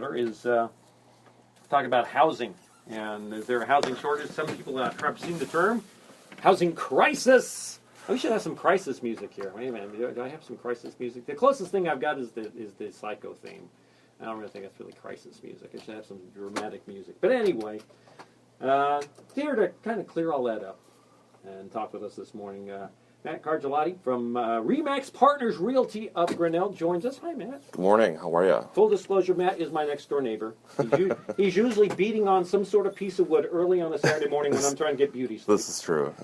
hour is talking about housing. And is there a housing shortage? Some people have seen the term housing crisis. We should have some crisis music here. Wait a minute, do I have some crisis music? The closest thing I've got is the Psycho theme. I don't really think that's really crisis music. I should have some dramatic music. But anyway, here to kind of clear all that up and talk with us this morning, Matt Karjalahti from Remax Partners Realty of Grinnell joins us. Hi, Matt. Good morning. How are you? Full disclosure, Matt is my next door neighbor. He's usually beating on some sort of piece of wood early on a Saturday morning when I'm trying to get beauty sleep. This is true.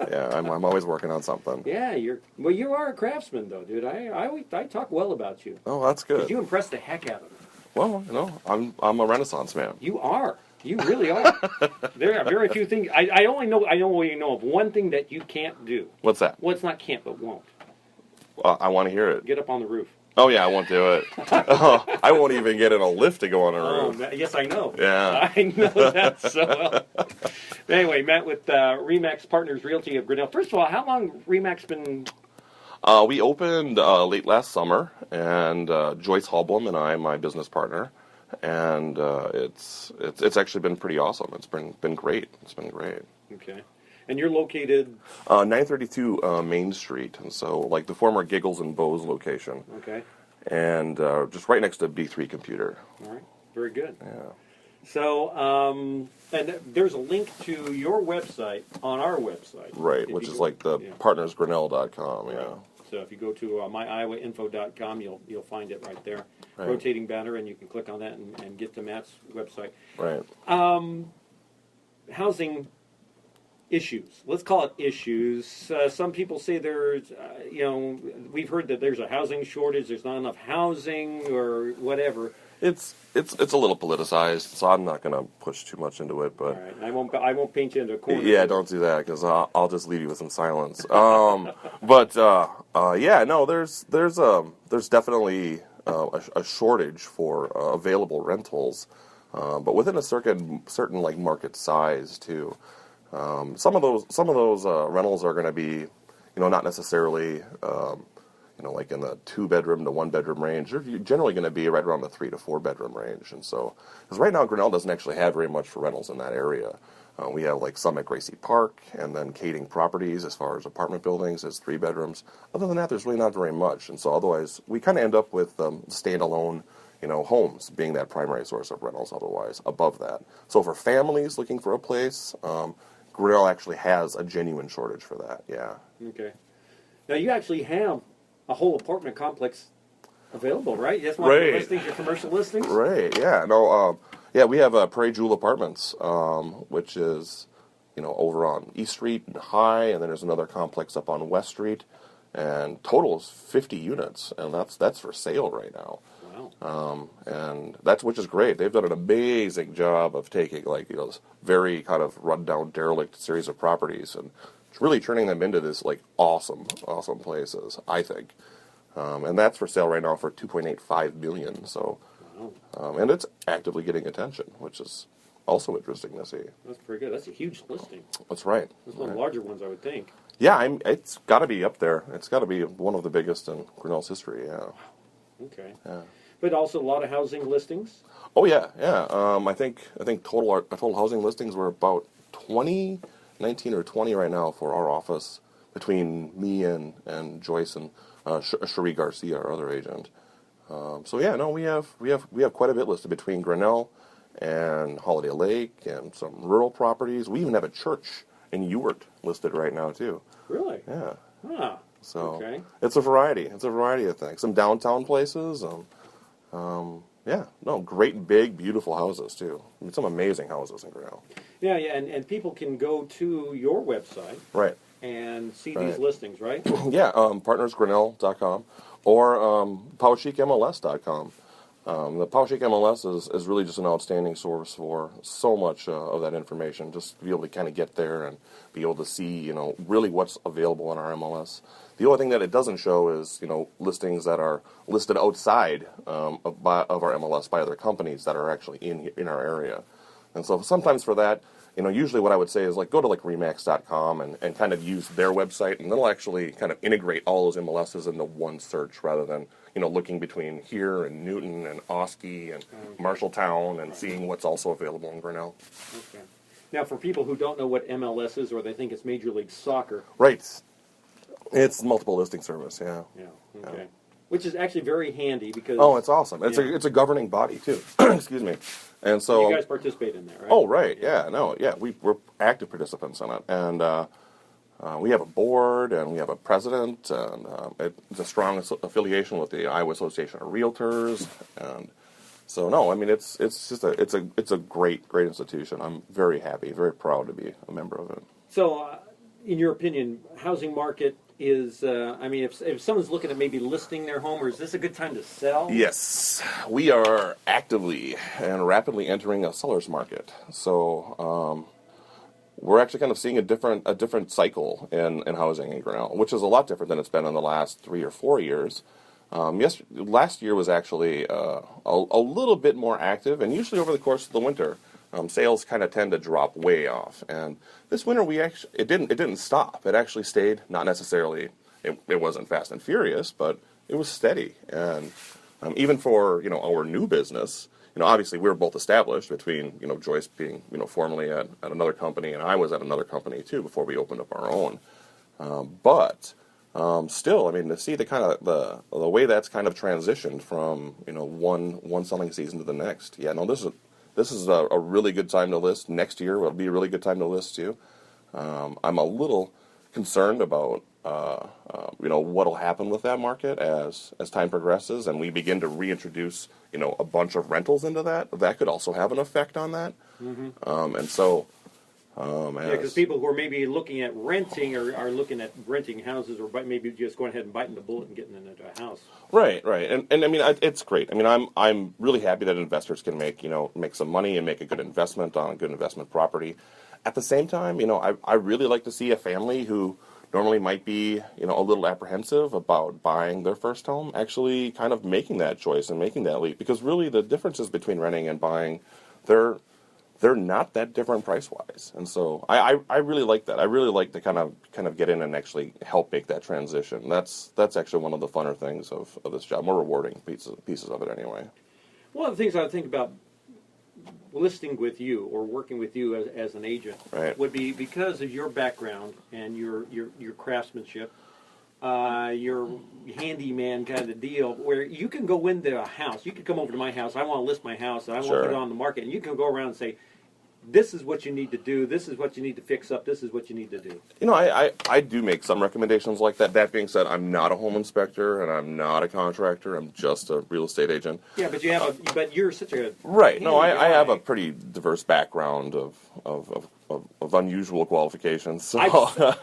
Yeah, I'm always working on something. Yeah, you are a craftsman, though, dude. I talk well about you. Oh, that's good. 'Cause you impress the heck out of me. Well, I'm a Renaissance man. You are. You really are. There are very few things. I only know of one thing that you can't do. What's that? Well, it's not can't, but won't. I want to hear it. Get up on the roof. Oh, yeah, I won't do it. I won't even get in a lift to go on a roof. Yes, I know. Yeah. I know that so well. Anyway, Matt with Remax Partners Realty of Grinnell. First of all, how long Remax been? We opened late last summer, and Joyce Hallblom and I, my business partner, and it's actually been pretty awesome. It's been great. It's been great. Okay. And you're located? 932 Main Street, and so like the former Giggles and Bows location. Okay. And just right next to B3 Computer. All right. Very good. Yeah. So, and there's a link to your website on our website. Right, which is like the partnersgrinnell.com, yeah. Right. So if you go to myiowainfo.com, you'll find it right there. Right. Rotating banner, and you can click on that and get to Matt's website. Right. Housing issues. Let's call it issues. Some people say there's, we've heard that there's a housing shortage. There's not enough housing or whatever. It's a little politicized, so I'm not going to push too much into it. But all right. I won't paint you into a corner. Yeah, don't do that because I'll just leave you with some silence. But there's definitely a shortage for available rentals, but within a certain like market size too. Some of those rentals are going to be, not necessarily, like in the 2-bedroom to 1-bedroom range. They're generally going to be right around the 3 to 4-bedroom range. And so, because right now Grinnell doesn't actually have very much for rentals in that area. We have like some at Gracie Park, and then Kading Properties as far as apartment buildings is 3 bedrooms. Other than that, there's really not very much. And so otherwise, we kind of end up with standalone, homes being that primary source of rentals otherwise above that. So for families looking for a place, Grinnell actually has a genuine shortage for that, yeah. Okay. Now you actually have a whole apartment complex available, right? That's one right. of your listings, your commercial listings? Right, yeah. No, we have Prairie Jewel Apartments, which is, over on East Street and High, and then there's another complex up on West Street, and total is 50 units, and that's for sale right now. Wow. And which is great. They've done an amazing job of taking this very kind of rundown, derelict series of properties and really turning them into this awesome places, I think. And that's for sale right now for $2.85 million. So, and it's actively getting attention, which is also interesting to see. That's pretty good. That's a huge listing. That's right. It's one of the larger ones, I would think. Yeah, it's got to be up there. It's got to be one of the biggest in Grinnell's history. Yeah. Okay. Yeah. But also a lot of housing listings. Oh yeah. I think total housing listings were about 19 or 20 right now for our office between me and Joyce and Cherie Garcia, our other agent. We have quite a bit listed between Grinnell and Holiday Lake and some rural properties. We even have a church in Ewart listed right now too. Really? Yeah. Ah. So okay. It's a variety. It's a variety of things. Some downtown places. Great big beautiful houses too. I mean, some amazing houses in Grinnell. Yeah, and people can go to your website. Right. And see these listings, right? Yeah, partnersgrinnell.com or PowCheekMLS.com. The PowCheek MLS is really just an outstanding source for so much of that information, just to be able to kind of get there and be able to see, really what's available on our MLS. The only thing that it doesn't show is, listings that are listed outside of our MLS by other companies that are actually in our area. And so sometimes for that, usually what I would say is like go to like Remax.com and kind of use their website, and they'll actually kind of integrate all those MLSs into one search rather than looking between here and Newton and Oski and Marshalltown and seeing what's also available in Grinnell. Okay. Now, for people who don't know what MLS is, or they think it's Major League Soccer. Right. It's multiple listing service, yeah. Yeah, okay. Yeah. Which is actually very handy because... Oh, it's awesome. It's a governing body, too. Excuse me. And so... You guys participate in that, right? Oh, right, yeah. We're active participants in it. And we have a board, and we have a president, and it's a strong affiliation with the Iowa Association of Realtors, and... So no, I mean it's a great institution. I'm very happy, very proud to be a member of it. So, in your opinion, housing market is if someone's looking at maybe listing their home, or is this a good time to sell? Yes, we are actively and rapidly entering a seller's market. So we're actually kind of seeing a different cycle in housing in Grinnell, which is a lot different than it's been in the last 3 or 4 years. Last year was actually a little bit more active, and usually over the course of the winter, sales kind of tend to drop way off. And this winter, it didn't stop. It actually stayed. Not necessarily, it wasn't fast and furious, but it was steady. And even for our new business, obviously we were both established between Joyce being formerly at another company, and I was at another company too before we opened up our own. But still, I mean, to see the way that's kind of transitioned from one selling season to the next. Yeah, no, this is a really good time to list. Next year will be a really good time to list too. I'm a little concerned about what'll happen with that market as time progresses and we begin to reintroduce a bunch of rentals into that. That could also have an effect on that. Mm-hmm. And so. Because people who are maybe looking at renting or are looking at renting houses, or maybe just going ahead and biting the bullet and getting into a house. Right, and I mean it's great. I mean I'm really happy that investors can make some money and make a good investment on a good investment property. At the same time, I really like to see a family who normally might be a little apprehensive about buying their first home actually kind of making that choice and making that leap, because really the differences between renting and buying, they're not that different price-wise. And so I really like that. I really like to kind of get in and actually help make that transition. That's actually one of the funner things of this job, more rewarding pieces of it anyway. One of the things I think about listing with you or working with you as an agent would be because of your background and your craftsmanship, your handyman kind of deal, where you can go into a house. You can come over to my house. I want to list my house, and I want to put it on the market. And you can go around and say, this is what you need to do. This is what you need to fix up. This is what you need to do. I do make some recommendations like that. That being said, I'm not a home inspector and I'm not a contractor. I'm just a real estate agent. Yeah, but but you're such a right. No, I have a pretty diverse background of unusual qualifications. So.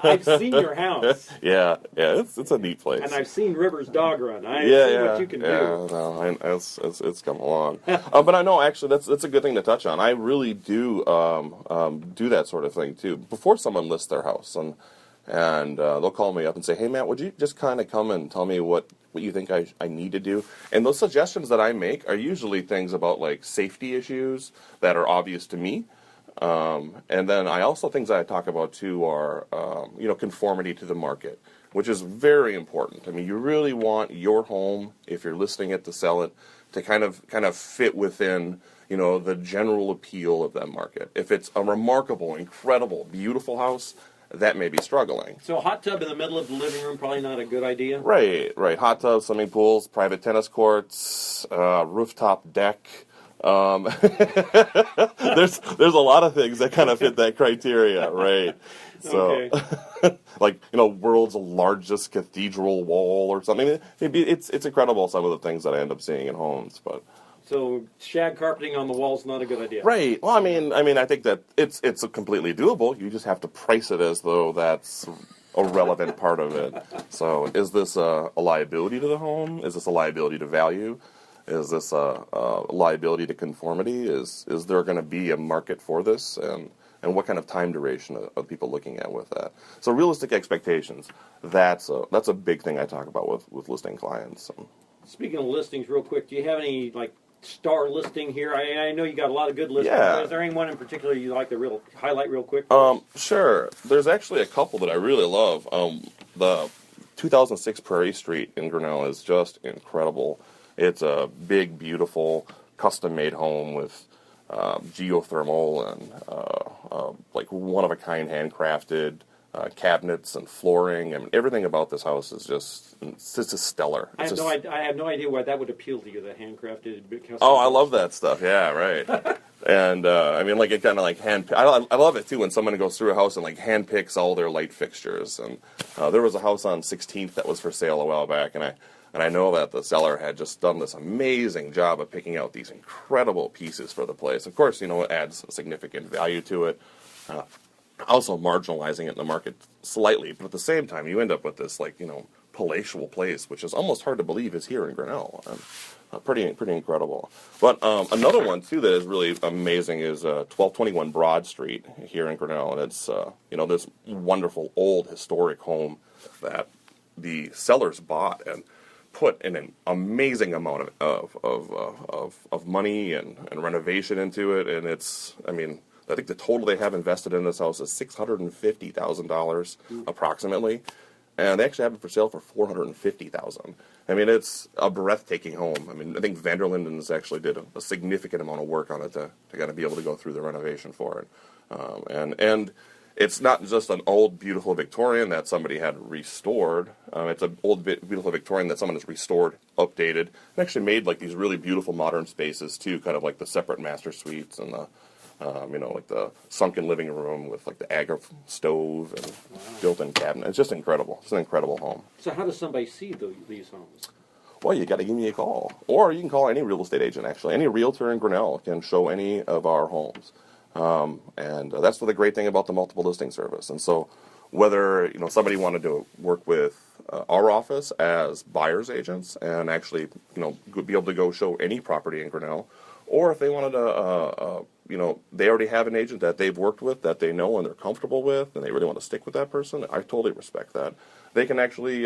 I've seen your house. Yeah, it's a neat place. And I've seen Rivers dog run. I've seen what you can do. No, it's come along. But I know actually that's a good thing to touch on. I really do do that sort of thing too before someone lists their house, and they'll call me up and say, "Hey Matt, would you just kind of come and tell me what you think I need to do?" And those suggestions that I make are usually things about like safety issues that are obvious to me. And then things I talk about too are, conformity to the market, which is very important. I mean, you really want your home, if you're listing it to sell it, to kind of fit within, the general appeal of that market. If it's a remarkable, incredible, beautiful house, that may be struggling. So a hot tub in the middle of the living room, probably not a good idea? Right. Hot tubs, swimming pools, private tennis courts, rooftop deck. There's a lot of things that kind of fit that criteria, right? So, like world's largest cathedral wall or something. It's incredible some of the things that I end up seeing in homes, but. So shag carpeting on the walls not a good idea. Right. Well, I mean, I think that it's completely doable. You just have to price it as though that's a relevant part of it. So, is this a liability to the home? Is this a liability to value? Is this a liability to conformity? Is there going to be a market for this? And what kind of time duration are people looking at with that? So realistic expectations, that's a big thing I talk about with listing clients. Speaking of listings, real quick, do you have any star listing here? I know you got a lot of good listings. Yeah. But is there any one in particular you like to highlight real quick? Sure. There's actually a couple that I really love. The 2006 Prairie Street in Grinnell is just incredible. It's a big, beautiful, custom-made home with geothermal and like one-of-a-kind handcrafted cabinets and flooring. I mean, everything about this house is it's just stellar. I have no idea why that would appeal to you, the handcrafted custom. Oh, I love that stuff. Yeah, right. And I mean, like it kind of like I love it too when someone goes through a house and like hand picks all their light fixtures. And there was a house on 16th that was for sale a while back, and I know that the seller had just done this amazing job of picking out these incredible pieces for the place. Of course, it adds a significant value to it. Also marginalizing it in the market slightly, but at the same time, you end up with this palatial place, which is almost hard to believe is here in Grinnell. Pretty incredible. But another one too that is really amazing is 1221 Broad Street here in Grinnell, and it's this wonderful old historic home that the sellers bought and put in an amazing amount of money and renovation into it, and I think the total they have invested in this house is $650,000 approximately, and they actually have it for sale for $450,000. I mean, it's a breathtaking home. I mean, I think Vanderlinden's actually did a significant amount of work on it to kind of be able to go through the renovation for it, and it's not just an old beautiful Victorian that somebody had restored. It's an old beautiful Victorian that someone has restored, updated, and actually made like these really beautiful modern spaces too, kind of like the separate master suites and the like the sunken living room with like the agar stove and built-in cabinet. It's just incredible. It's an incredible home. So how does somebody see these homes? Well, you got to give me a call, or you can call any real estate agent. Actually, any realtor in Grinnell can show any of our homes, and that's the great thing about the multiple listing service. And so, whether somebody wanted to work with our office as buyers agents and actually be able to go show any property in Grinnell, or if they wanted to they already have an agent that they've worked with that they know and they're comfortable with, and they really want to stick with that person, I totally respect that. They can actually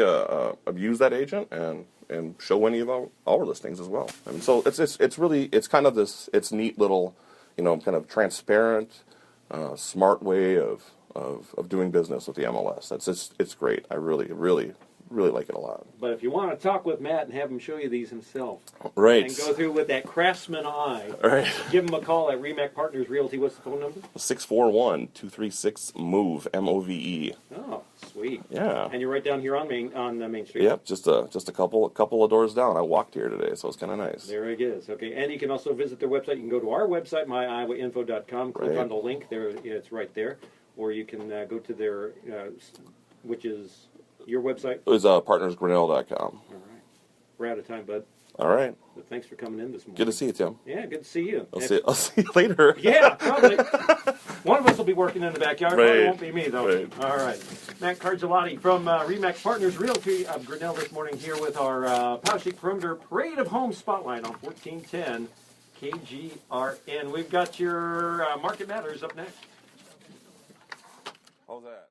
use that agent and show any of our listings as well. And so it's kind of this neat little kind of transparent, smart way of doing business with the MLS. It's great. I really like it a lot. But if you want to talk with Matt and have him show you these himself, right, and go through with that craftsman eye, right, give him a call at Remac Partners Realty. What's the phone number? 641-236-MOVE, MOVE. Oh, sweet. Yeah. And you're right down here on Main Street. Yep, just a couple of doors down. I walked here today, so it's kind of nice. There it is. Okay, and you can also visit their website. You can go to our website, myiowainfo.com. Click on the link there. It's right there. Or you can go to their, which is your website? It was partnersgrinnell.com. All right. We're out of time, bud. All right. But thanks for coming in this morning. Good to see you, Tim. Yeah, good to see you. I'll see you later. Yeah, probably. One of us will be working in the backyard. Right. Probably won't be me, though. Right. All right. Matt Karjalahti from Remax Partners Realty of Grinnell this morning here with our Power Chic Perimeter Parade of Homes Spotlight on 1410 KGRN. We've got your Market Matters up next. How's that?